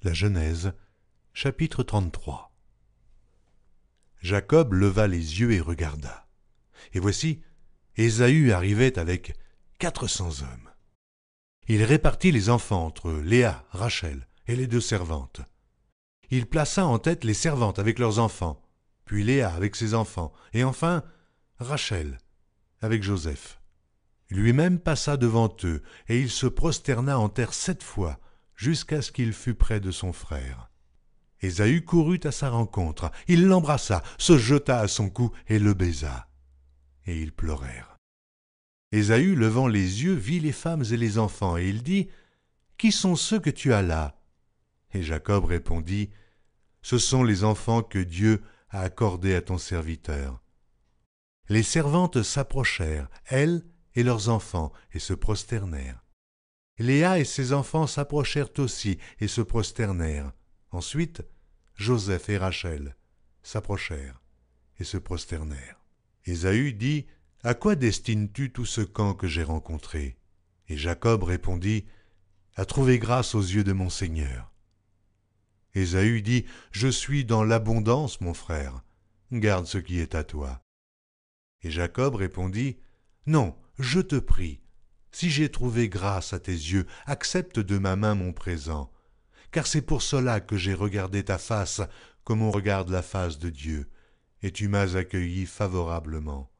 La Genèse, chapitre 33. Jacob leva les yeux et regarda. Et voici, Ésaü arrivait avec 400 hommes. Il répartit les enfants entre Léa, Rachel et les deux servantes. Il plaça en tête les servantes avec leurs enfants, puis Léa avec ses enfants, et enfin Rachel avec Joseph. Lui-même passa devant eux, et il se prosterna en terre 7 fois, jusqu'à ce qu'il fût près de son frère. Ésaü courut à sa rencontre, il l'embrassa, se jeta à son cou et le baisa. Et ils pleurèrent. Ésaü, levant les yeux, vit les femmes et les enfants, et il dit, « Qui sont ceux que tu as là ?» Et Jacob répondit, « Ce sont les enfants que Dieu a accordés à ton serviteur. » Les servantes s'approchèrent, elles et leurs enfants, et se prosternèrent. Léa et ses enfants s'approchèrent aussi et se prosternèrent. Ensuite, Joseph et Rachel s'approchèrent et se prosternèrent. Ésaü dit, « À quoi destines-tu tout ce camp que j'ai rencontré ?» Et Jacob répondit, « À trouver grâce aux yeux de mon Seigneur. » Ésaü dit, « Je suis dans l'abondance, mon frère, garde ce qui est à toi. » Et Jacob répondit, « Non, je te prie, si j'ai trouvé grâce à tes yeux, accepte de ma main mon présent, car c'est pour cela que j'ai regardé ta face comme on regarde la face de Dieu, et tu m'as accueilli favorablement.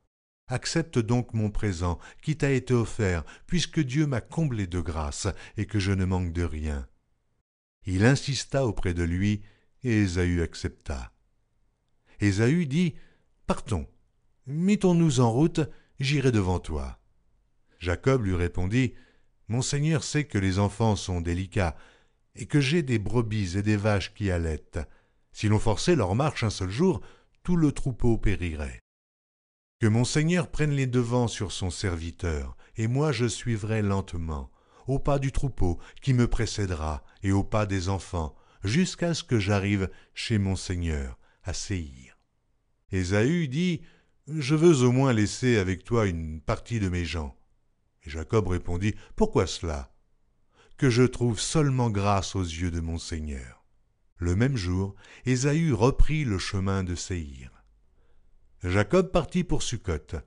Accepte donc mon présent qui t'a été offert, puisque Dieu m'a comblé de grâce et que je ne manque de rien. » Il insista auprès de lui, et Ésaü accepta. Ésaü dit, « Partons, mettons-nous en route, j'irai devant toi. » Jacob lui répondit, « Mon Seigneur sait que les enfants sont délicats, et que j'ai des brebis et des vaches qui allaitent. Si l'on forçait leur marche un seul jour, tout le troupeau périrait. Que mon Seigneur prenne les devants sur son serviteur, et moi je suivrai lentement, au pas du troupeau qui me précédera, et au pas des enfants, jusqu'à ce que j'arrive chez mon Seigneur, à Séhir. » Ésaü dit, « Je veux au moins laisser avec toi une partie de mes gens. » Et Jacob répondit, « Pourquoi cela ? Que je trouve seulement grâce aux yeux de mon Seigneur. » Le même jour, Ésaü reprit le chemin de Séhir. Jacob partit pour Succoth.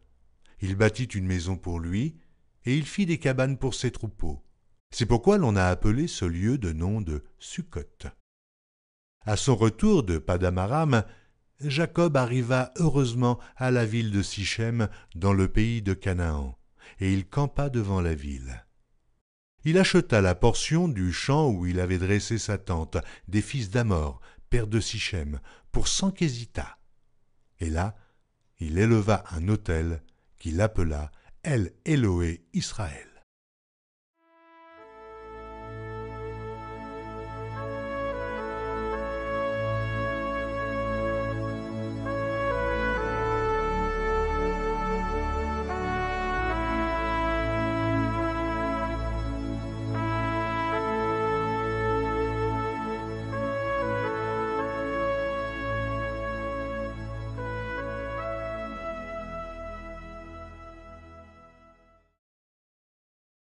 Il bâtit une maison pour lui, et il fit des cabanes pour ses troupeaux. C'est pourquoi l'on a appelé ce lieu de nom de Succoth. À son retour de Padan-Aram, Jacob arriva heureusement à la ville de Sichem, dans le pays de Canaan, et il campa devant la ville. Il acheta la portion du champ où il avait dressé sa tente des fils d'Amor, père de Sichem, pour 100 késitas. Et là, il éleva un autel qu'il appela El Éloé Israël.